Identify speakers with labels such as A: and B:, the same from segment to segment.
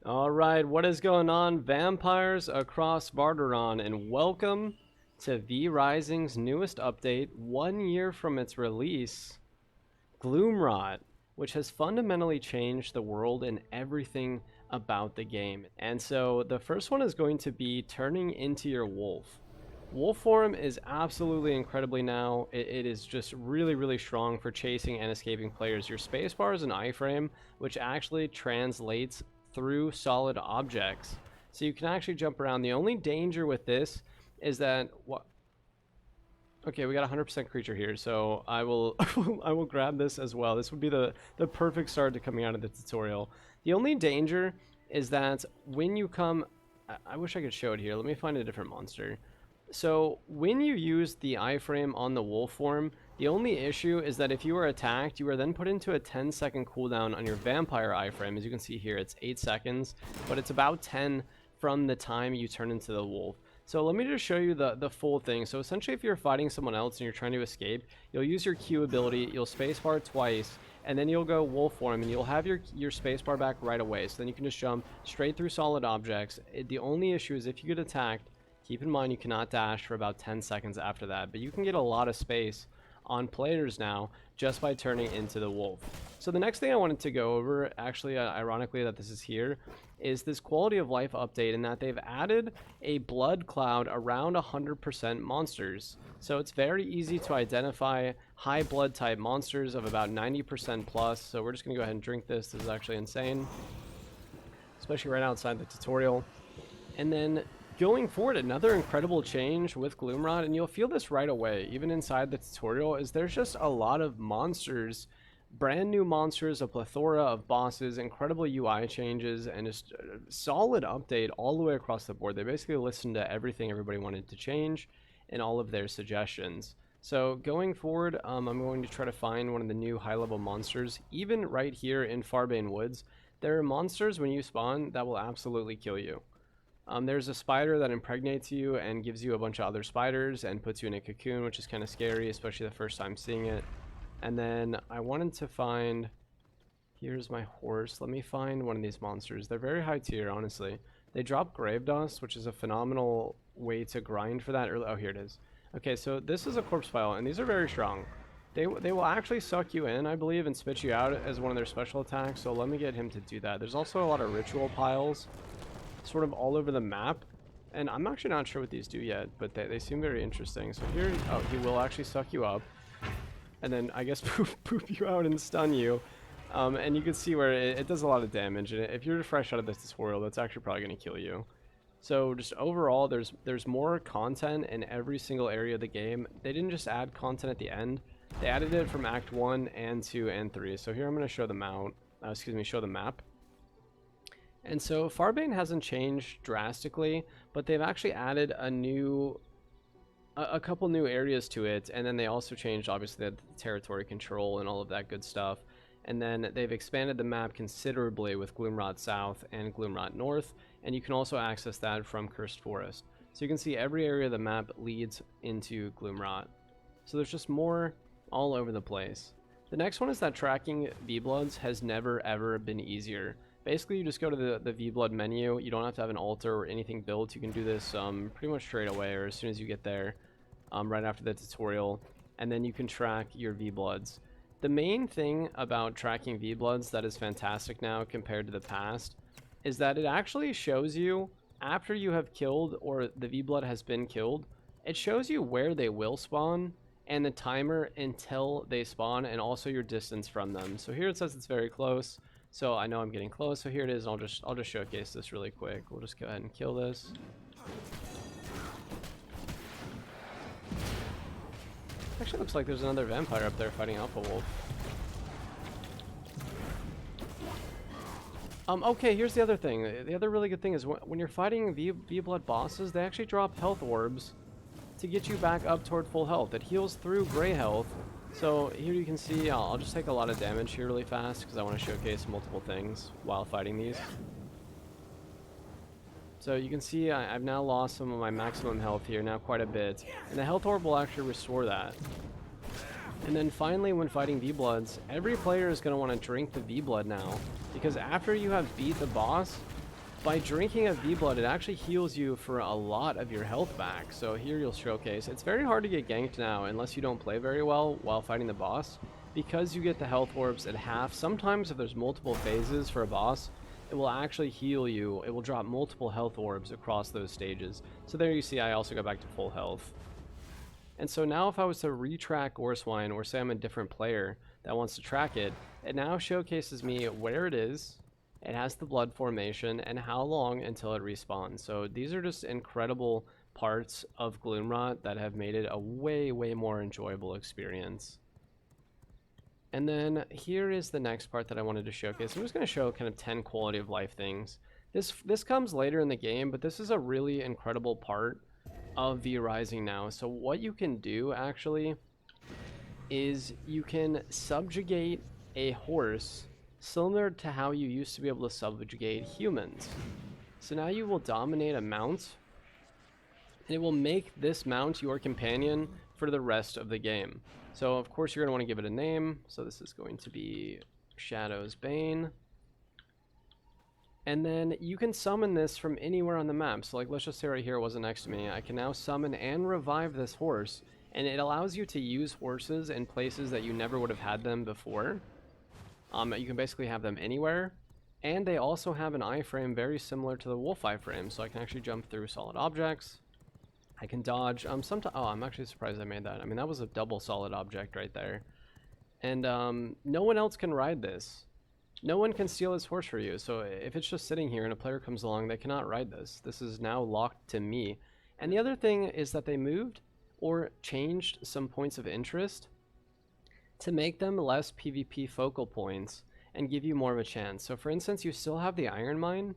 A: Alright, what is going on, vampires across Varderon, and welcome to V Rising's newest update, 1 year from its release, Gloomrot, which has fundamentally changed the world and everything about the game. And so the first one is going to be turning into your wolf. Wolf form is absolutely incredibly now. It is just really strong for chasing and escaping players. Your spacebar is an iframe, which actually translates through solid objects. So you can actually jump around. The only danger with this is that okay, we got 100% creature here, so I will I will grab this as well. This would be the perfect start to coming out of the tutorial. The only danger is that when you come, I wish I could show it here. Let me find a different monster. So when you use the iframe on the wolf form, the only issue is that if you are attacked, you are then put into a 10-second cooldown on your vampire iframe. As you can see here, it's 8 seconds, but it's about 10 from the time you turn into the wolf. So let me just show you the full thing. So essentially, if you're fighting someone else and you're trying to escape, you'll use your Q ability, you'll spacebar twice, and then you'll go wolf form, and you'll have your spacebar back right away. So then you can just jump straight through solid objects. The only issue is if you get attacked, keep in mind you cannot dash for about 10 seconds after that, but you can get a lot of space on players now just by turning into the wolf. So the next thing I wanted to go over, actually ironically that this is here, is this quality of life update, in that they've added a blood cloud around 100% monsters. So it's very easy to identify high blood type monsters of about 90% plus. So we're just gonna go ahead and drink this. This is actually insane, especially right outside the tutorial. And then going forward, another incredible change with Gloomrot, and you'll feel this right away, even inside the tutorial, is there's just a lot of monsters, brand new monsters, a plethora of bosses, incredible UI changes, and just a solid update all the way across the board. They basically listened to everything everybody wanted to change and all of their suggestions. So going forward, I'm going to try to find one of the new high-level monsters. Even right here in Farbane Woods, there are monsters when you spawn that will absolutely kill you. There's a spider that impregnates you and gives you a bunch of other spiders and puts you in a cocoon, which is kind of scary, especially the first time seeing it. And then I wanted to find, here's my horse. Let me find one of these monsters. They're very high tier, honestly. They drop grave dust, which is a phenomenal way to grind for that. Oh, here it is. Okay, so this is a corpse pile, and these are very strong. They will actually suck you in, I believe, and spit you out as one of their special attacks. So let me get him to do that. There's also a lot of ritual piles sort of all over the map, and I'm actually not sure what these do yet, but they seem very interesting. So here, oh, he will actually suck you up and then I guess poop you out and stun you, and you can see where it does a lot of damage, and if you're fresh out of this tutorial, that's actually probably going to kill you. So just overall, there's more content in every single area of the game. They didn't just add content at the end, they added it from Act 1 and 2 and 3. So here I'm going to show them out, show the map. And so Farbane hasn't changed drastically, but they've actually added a couple new areas to it, and then they also changed obviously the territory control and all of that good stuff. And then they've expanded the map considerably with Gloomrot South and Gloomrot North, and you can also access that from Cursed Forest. So you can see every area of the map leads into Gloomrot. So there's just more all over the place. The next one is that tracking V-Bloods has never ever been easier. Basically, you just go to the V-Blood menu. You don't have to have an altar or anything built. You can do this pretty much straight away, or as soon as you get there, right after the tutorial. And then you can track your V-Bloods. The main thing about tracking V-Bloods that is fantastic now compared to the past is that it actually shows you, after you have killed or the V-Blood has been killed, it shows you where they will spawn and the timer until they spawn, and also your distance from them. So here it says it's very close. So I know I'm getting close, so here it is. I'll just showcase this really quick. We'll just go ahead and kill this. Actually looks like there's another vampire up there fighting Alpha Wolf. Okay, here's the other thing. The other really good thing is when you're fighting V-Blood bosses, they actually drop health orbs to get you back up toward full health. It heals through gray health. So here you can see, I'll just take a lot of damage here really fast because I want to showcase multiple things while fighting these. So you can see I've now lost some of my maximum health here, now quite a bit, and the health orb will actually restore that. And then finally, when fighting V-Bloods, every player is going to want to drink the V-Blood now, because after you have beat the boss, by drinking a V-Blood, it actually heals you for a lot of your health back. So here you'll showcase. It's very hard to get ganked now unless you don't play very well while fighting the boss, because you get the health orbs at half. Sometimes if there's multiple phases for a boss, it will actually heal you. It will drop multiple health orbs across those stages. So there you see I also got back to full health. And so now if I was to retrack Gorswine, or say I'm a different player that wants to track it, it now showcases me where it is. It has the blood formation and how long until it respawns. So these are just incredible parts of Gloomrot that have made it a way more enjoyable experience. And then here is the next part that I wanted to showcase. I'm just going to show kind of 10 quality of life things. This comes later in the game, but this is a really incredible part of V Rising now. So what you can do actually is you can subjugate a horse similar to how you used to be able to subjugate humans. So now you will dominate a mount, and it will make this mount your companion for the rest of the game. So of course you're going to want to give it a name. So this is going to be Shadow's Bane. And then you can summon this from anywhere on the map. So like, let's just say right here it wasn't next to me. I can now summon and revive this horse, and it allows you to use horses in places that you never would have had them before. You can basically have them anywhere, and they also have an iframe very similar to the wolf iframe, so I can actually jump through solid objects. I can dodge. Sometimes, oh, I'm actually surprised I made that. I mean, that was a double solid object right there. And no one else can ride this. No one can steal this horse for you. So if it's just sitting here and a player comes along, they cannot ride this. This is now locked to me. And the other thing is that they moved or changed some points of interest to make them less PvP focal points and give you more of a chance. So for instance, you still have the iron mine,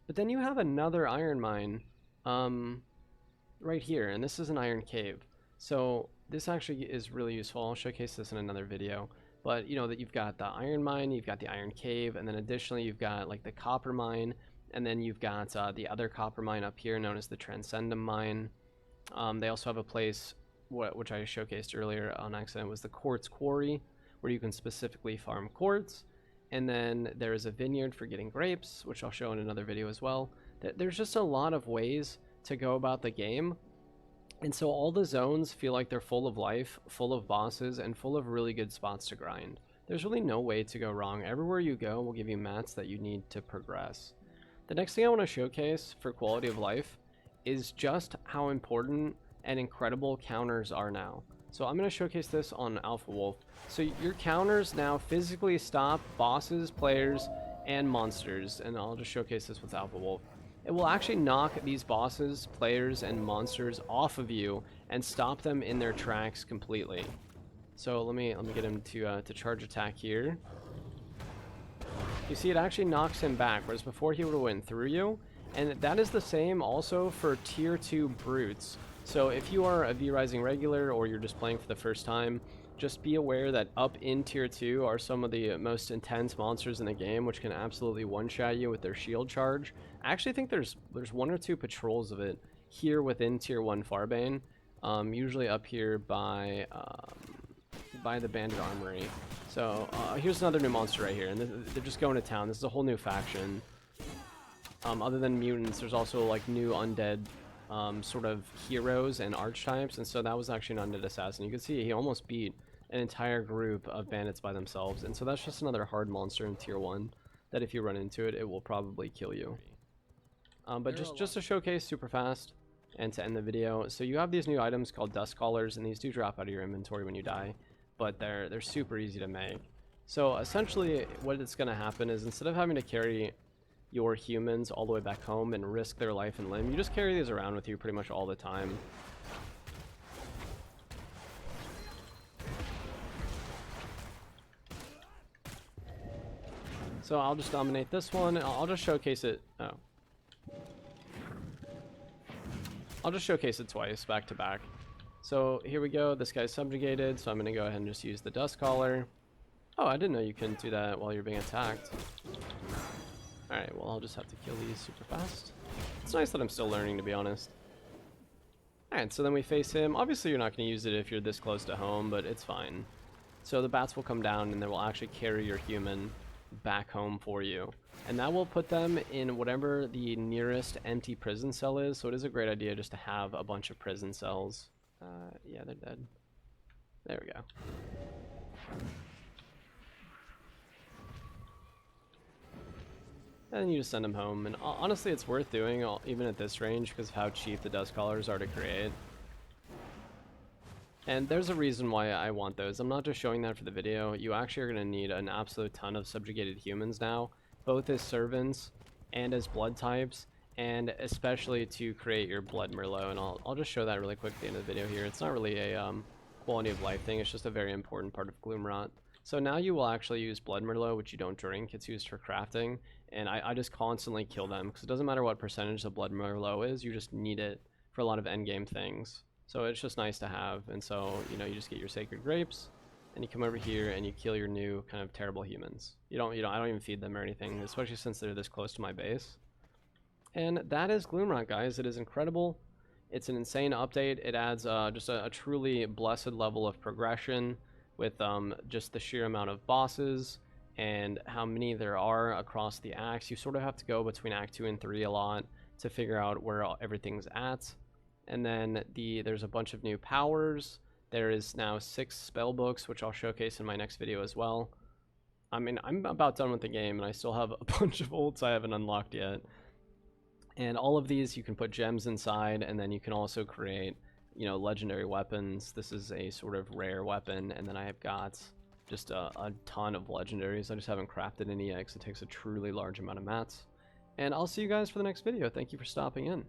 A: but then you have another iron mine right here, and this is an iron cave. So this actually is really useful. I'll showcase this in another video. But you know that you've got the iron mine, you've got the iron cave, and then additionally you've got like the copper mine, and then you've got the other copper mine up here known as the Transcendum mine. They also have a place which I showcased earlier on accident, was the quartz quarry, where you can specifically farm quartz. And then there is a vineyard for getting grapes, which I'll show in another video as well. There's just a lot of ways to go about the game, and so all the zones feel like they're full of life, full of bosses, and full of really good spots to grind. There's really no way to go wrong. Everywhere you go will give you mats that you need to progress. The next thing I want to showcase for quality of life is just how important and incredible counters are now. So I'm going to showcase this on Alpha Wolf. So your counters now physically stop bosses, players, and monsters, and I'll just showcase this with Alpha Wolf. It will actually knock these bosses, players, and monsters off of you and stop them in their tracks completely. So let me get him to charge attack here. You see, it actually knocks him back, whereas before he would have went through you. And that is the same also for tier 2 brutes. So if you are a V Rising regular, or you're just playing for the first time, just be aware that up in tier 2 are some of the most intense monsters in the game, which can absolutely one-shot you with their shield charge. I actually think there's 1 or 2 patrols of it here within tier 1 Farbane, usually up here by the Bandit Armory. So here's another new monster right here, and they're just going to town. This is a whole new faction. Other than mutants, there's also like new undead sort of heroes and archetypes, and so that was actually an undead assassin. You can see he almost beat an entire group of bandits by themselves, and so that's just another hard monster in tier 1 that if you run into it, it will probably kill you. But just to showcase super fast and to end the video, so you have these new items called Dusk Callers, and these do drop out of your inventory when you die, but they're super easy to make. So essentially what it's going to happen is, instead of having to carry your humans all the way back home and risk their life and limb, you just carry these around with you pretty much all the time. So I'll just dominate this one. I'll just showcase it. Oh. I'll just showcase it twice, back to back. So here we go. This guy's subjugated, so I'm going to go ahead and just use the Dusk Caller. Oh, I didn't know you couldn't do that while you're being attacked. Alright, well, I'll just have to kill these super fast. It's nice that I'm still learning, to be honest. Alright, so then we face him. Obviously, you're not going to use it if you're this close to home, but it's fine. So the bats will come down, and they will actually carry your human back home for you. And that will put them in whatever the nearest empty prison cell is. So it is a great idea just to have a bunch of prison cells. Yeah, they're dead. There we go. And you just send them home. And honestly, it's worth doing, even at this range, because of how cheap the Dusk Callers are to create. And there's a reason why I want those. I'm not just showing that for the video. You actually are going to need an absolute ton of subjugated humans now, both as servants and as blood types, and especially to create your blood Merlot. And I'll just show that really quick at the end of the video here. It's not really a quality of life thing. It's just a very important part of Gloomrot. So now you will actually use blood Merlot, which you don't drink. It's used for crafting. And I just constantly kill them, because it doesn't matter what percentage the blood Merlot is, you just need it for a lot of endgame things. So it's just nice to have. And so, you know, you just get your sacred grapes, and you come over here and you kill your new kind of terrible humans. I don't even feed them or anything, especially since they're this close to my base. And that is Gloomrot, guys. It is incredible. It's an insane update. It adds just a truly blessed level of progression with just the sheer amount of bosses and how many there are across the acts. You sort of have to go between Act 2 and 3 a lot to figure out where everything's at. And then there's a bunch of new powers. There is now 6 spell books, which I'll showcase in my next video as well. I mean, I'm about done with the game, and I still have a bunch of ults I haven't unlocked yet. And all of these, you can put gems inside, and then you can also create, you know, legendary weapons. This is a sort of rare weapon, and then I have got just a ton of legendaries. I just haven't crafted any yet, because it takes a truly large amount of mats. And I'll see you guys for the next video. Thank you for stopping in.